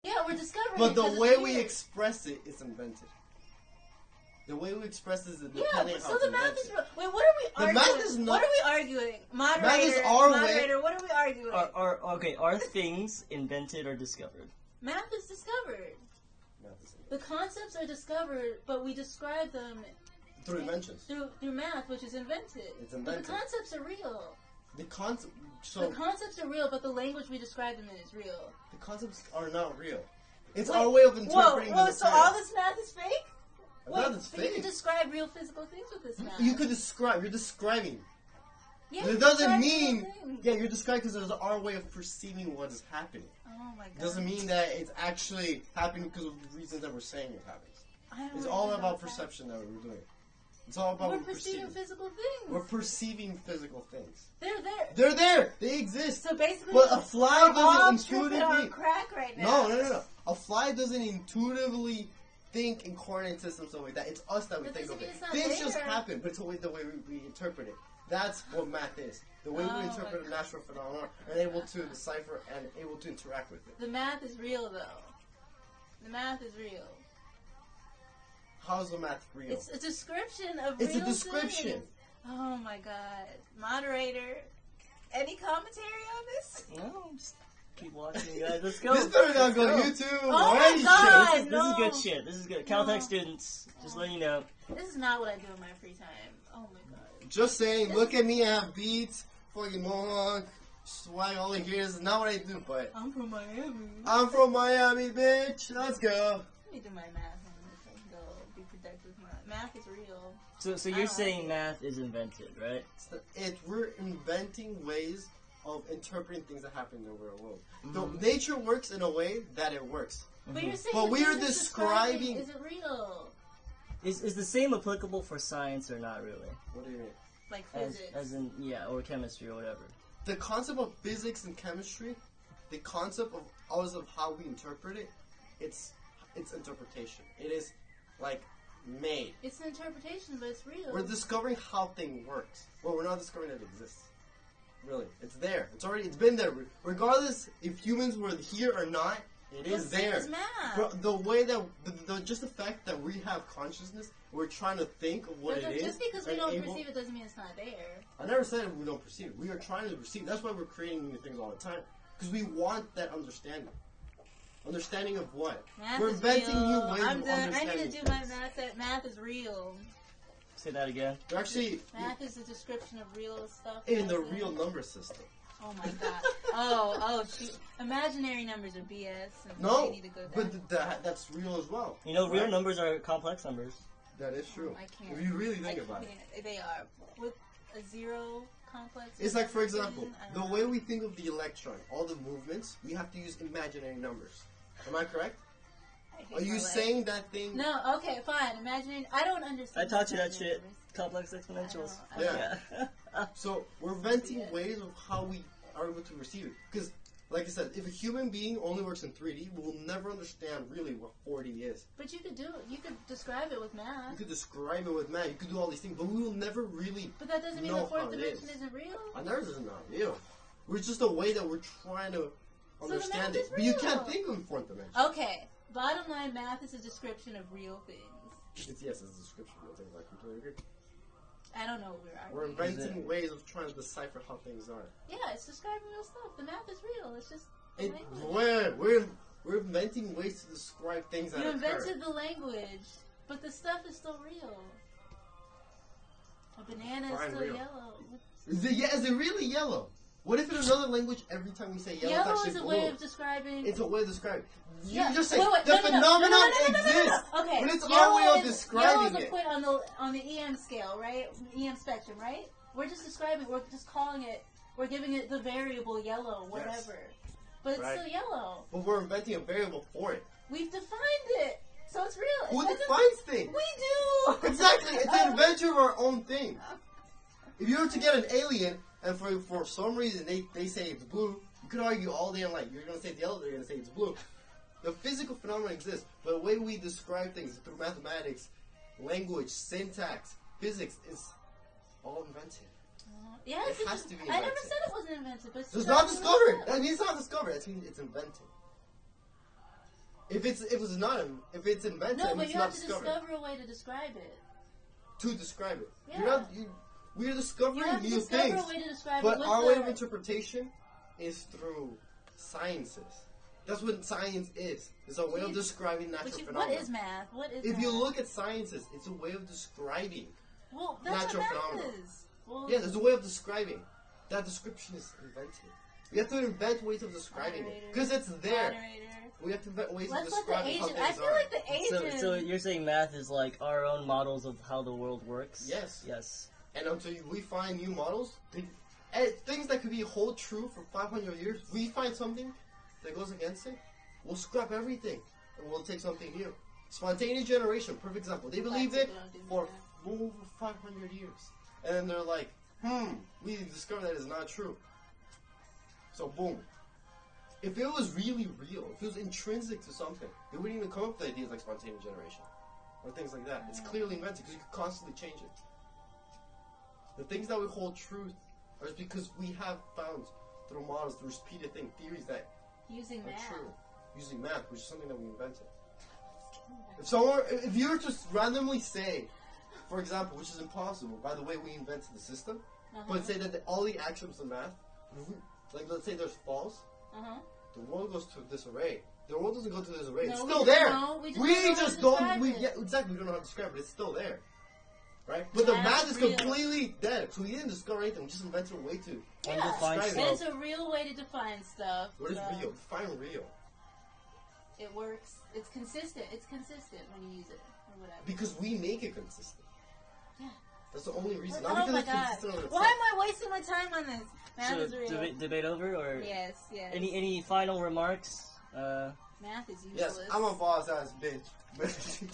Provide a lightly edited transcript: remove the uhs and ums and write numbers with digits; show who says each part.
Speaker 1: Yeah, we're discovering
Speaker 2: But
Speaker 1: it.
Speaker 2: the way we express it is invented. The way we express it is depending on how it's
Speaker 1: so the math
Speaker 2: invented.
Speaker 1: is real. Wait, what are we arguing?
Speaker 2: The math is not...
Speaker 1: What are we arguing? Moderator,
Speaker 2: math is our
Speaker 1: moderator,
Speaker 2: way.
Speaker 1: what are we arguing?
Speaker 3: Are things invented or discovered?
Speaker 1: Math is discovered. The concepts are discovered, but we describe them
Speaker 2: through inventions.
Speaker 1: Through math, which is invented.
Speaker 2: It's invented.
Speaker 1: But the concepts are real.
Speaker 2: The concepts
Speaker 1: are real, but the language we describe them in is real.
Speaker 2: The concepts are not real. It's our way of interpreting the material.
Speaker 1: So all this math is fake?
Speaker 2: Math is fake.
Speaker 1: You can describe real physical things with this math.
Speaker 2: You could describe. You're describing.
Speaker 1: Yeah,
Speaker 2: it doesn't mean. Yeah, you're describing because there's our way of perceiving what is happening.
Speaker 1: Oh my god.
Speaker 2: Doesn't mean that it's actually happening because of the reasons that we're saying it happens. It's all about perception that we're doing. It's all about
Speaker 1: we're perceiving physical things.
Speaker 2: We're perceiving physical things.
Speaker 1: They're there.
Speaker 2: They're there. They exist.
Speaker 1: So basically,
Speaker 2: but a fly doesn't intuitively.
Speaker 1: On crack right now.
Speaker 2: No. A fly doesn't intuitively think in coordinate systems like that. It's us that we think of it. Things just happen, but it's the way we interpret it. That's what math is. The way we interpret a natural phenomenon and able to decipher and able to interact with it.
Speaker 1: The math is real, though. The math is real.
Speaker 2: How is the math real?
Speaker 1: It's a description of
Speaker 2: It's
Speaker 1: real
Speaker 2: a description.
Speaker 1: Things. Oh my god. Moderator, any commentary on this?
Speaker 3: No, just keep watching, guys. Let's go.
Speaker 2: This better not go to YouTube.
Speaker 1: Oh my god,
Speaker 3: this is good shit. This is good. Caltech students, just letting you know.
Speaker 1: This is not what I do in my free time. Oh my god.
Speaker 2: Just saying, look at me, I have beats, fucking mohawk, swag, all in here. This is not what I do, but...
Speaker 1: I'm from Miami.
Speaker 2: I'm from Miami, bitch. Let's go.
Speaker 1: Let me do my math. Be productive. Math is real.
Speaker 3: So you're saying math is invented, right?
Speaker 2: We're inventing ways of interpreting things that happen in the real world. Mm-hmm. Nature works in a way that it works.
Speaker 1: But you're saying
Speaker 2: but we are describing...
Speaker 1: Is it real?
Speaker 3: Is the same applicable for science or not really?
Speaker 2: What do you mean?
Speaker 1: Like physics.
Speaker 3: As in, yeah, or chemistry or whatever.
Speaker 2: The concept of physics and chemistry, the concept of how we interpret it, it's interpretation. It is like made.
Speaker 1: It's an interpretation, but it's real.
Speaker 2: We're discovering how thing works. Well, we're not discovering that it exists. Really, it's there. It's been there. Regardless if humans were here or not, it is there.
Speaker 1: It's math.
Speaker 2: The way that just the fact that we have consciousness, we're trying to think of what it is.
Speaker 1: Just because we don't perceive it doesn't mean it's not there.
Speaker 2: I never said we don't perceive it. We are trying to perceive. That's why we're creating new things all the time, because we want that understanding. Understanding of what?
Speaker 1: Math
Speaker 2: we're inventing new ways of understanding.
Speaker 1: I need to do my math. Math is real.
Speaker 3: Say that again.
Speaker 2: They're actually
Speaker 1: math is a description of real stuff.
Speaker 2: In the real number system.
Speaker 1: Oh my god. oh, imaginary numbers are BS. And
Speaker 2: no,
Speaker 1: need to go
Speaker 2: but that's real as well.
Speaker 3: You know, real numbers are complex numbers.
Speaker 2: That is true.
Speaker 1: I can't.
Speaker 2: If you really think about it.
Speaker 1: They are. With a zero complex.
Speaker 2: It's like, for example, the way we think of the electron, all the movements, we have to use imaginary numbers. Am I correct? Are you saying that thing?
Speaker 1: No, okay, fine. Imaginary. I don't understand.
Speaker 3: I taught you that shit. Complex exponentials.
Speaker 2: Yeah. So we're inventing ways of how we are able to receive it. Because, like I said, if a human being only works in 3D, we will never understand really what 4D is.
Speaker 1: But you could do it. You could describe it with math.
Speaker 2: You could describe it with math. You could do all these things, but we will never really.
Speaker 1: But that doesn't mean the fourth dimension isn't real.
Speaker 2: I know it's not real. It's just a way that we're trying to understand it. But you can't think of fourth dimension.
Speaker 1: Okay. Bottom line, math is a description of real things.
Speaker 2: It's a description of things. I completely agree.
Speaker 1: I don't know what we're arguing.
Speaker 2: We're inventing ways of trying to decipher how things are.
Speaker 1: Yeah, it's describing real stuff. The math is real. It's just
Speaker 2: we're inventing ways to describe things that occur.
Speaker 1: You invented the language, but the stuff is still real. A banana is still yellow.
Speaker 2: Is it really yellow? What if in another language, every time we say yellow,
Speaker 1: yellow
Speaker 2: it's actually
Speaker 1: is a
Speaker 2: blue?
Speaker 1: way of describing...
Speaker 2: It's a way of describing.
Speaker 1: Yeah.
Speaker 2: You just say the phenomenon exists,
Speaker 1: okay.
Speaker 2: but it's our way of describing
Speaker 1: it. Yellow is a point on the EM scale, right? EM spectrum, right? We're just describing, we're just calling it, we're giving it the variable yellow, whatever. Yes. But it's still yellow.
Speaker 2: But we're inventing a variable for it.
Speaker 1: We've defined it. So it's real.
Speaker 2: Who defines things?
Speaker 1: We do!
Speaker 2: Exactly. It's an invention of our own thing. If you were to get an alien, and for some reason they say it's blue, you could argue all day and like, you're going to say it's yellow, they're going to say it's blue. The physical phenomenon exists, but the way we describe things through mathematics, language, syntax, physics is all invented.
Speaker 1: Yes,
Speaker 2: it has to be invented.
Speaker 1: I never said it wasn't invented, but
Speaker 2: it's not discovered. That means it's not discovered. That means it's invented. If it's invented,
Speaker 1: No, but
Speaker 2: it's
Speaker 1: you
Speaker 2: not
Speaker 1: have to
Speaker 2: discovered.
Speaker 1: discover a way to describe it.
Speaker 2: To describe it,
Speaker 1: Yeah.
Speaker 2: we're
Speaker 1: You
Speaker 2: discovering
Speaker 1: have to
Speaker 2: new
Speaker 1: discover
Speaker 2: things.
Speaker 1: a way to describe
Speaker 2: But
Speaker 1: it with
Speaker 2: our way of
Speaker 1: the...
Speaker 2: interpretation is through sciences. That's what science is. It's a way of describing natural phenomena.
Speaker 1: What is math? What is
Speaker 2: If
Speaker 1: math?
Speaker 2: you look at sciences, it's a way of describing.
Speaker 1: Well, that's
Speaker 2: natural
Speaker 1: what math
Speaker 2: phenomena.
Speaker 1: is. Well,
Speaker 2: Yeah, there's a way of describing. That description is invented. We have to invent ways of describing it. Because it's there.
Speaker 1: moderator.
Speaker 2: We have to invent ways of
Speaker 1: Let's let the
Speaker 2: describing how
Speaker 1: Asian...
Speaker 2: things
Speaker 1: I feel
Speaker 2: are.
Speaker 1: like the Asian...
Speaker 3: So you're saying math is like our own models of how the world works?
Speaker 2: Yes.
Speaker 3: Yes.
Speaker 2: And until we find new models, things that could be hold true for 500 years, we find something that goes against it, we'll scrap everything and we'll take something new. Spontaneous generation, perfect example. They believed it for over 500 years. And then they're like, we discovered that it's not true. So boom. If it was really real, if it was intrinsic to something, they wouldn't even come up with ideas like spontaneous generation or things like that. It's clearly invented because you can constantly change it. The things that we hold truth are because we have found through models, through repeated things, theories that
Speaker 1: Using
Speaker 2: are
Speaker 1: math.
Speaker 2: true. Using math, which is something that we invented. If you were to randomly say, for example, which is impossible, by the way we invented the system, but say that all the axioms of math, like let's say there's false, the world goes to disarray. The world doesn't go to disarray.
Speaker 1: No,
Speaker 2: It's
Speaker 1: we
Speaker 2: still
Speaker 1: just
Speaker 2: there.
Speaker 1: don't. We
Speaker 2: just
Speaker 1: don't know
Speaker 2: don't.
Speaker 1: how to describe it.
Speaker 2: Yeah, exactly. We don't know how to describe it. It's still there, right? But the math is
Speaker 1: real.
Speaker 2: completely dead. So we didn't discover anything. We just invented a way to.
Speaker 1: Yeah,
Speaker 3: Undefined
Speaker 2: and
Speaker 1: and
Speaker 3: stuff.
Speaker 1: it's a real way to define stuff.
Speaker 2: What is
Speaker 1: so
Speaker 2: real? Define real.
Speaker 1: It works. It's consistent. It's consistent when you use it or whatever.
Speaker 2: Because we make it consistent.
Speaker 1: Yeah.
Speaker 2: That's the only reason.
Speaker 1: Oh
Speaker 2: Not because
Speaker 1: my
Speaker 2: it's
Speaker 1: god!
Speaker 2: consistent on
Speaker 1: Why
Speaker 2: itself.
Speaker 1: am I wasting my time on this? Math is real.
Speaker 3: So debate over or
Speaker 1: Yes, yes.
Speaker 3: any final remarks?
Speaker 1: Math is useless.
Speaker 2: Yes, I'm a boss ass bitch.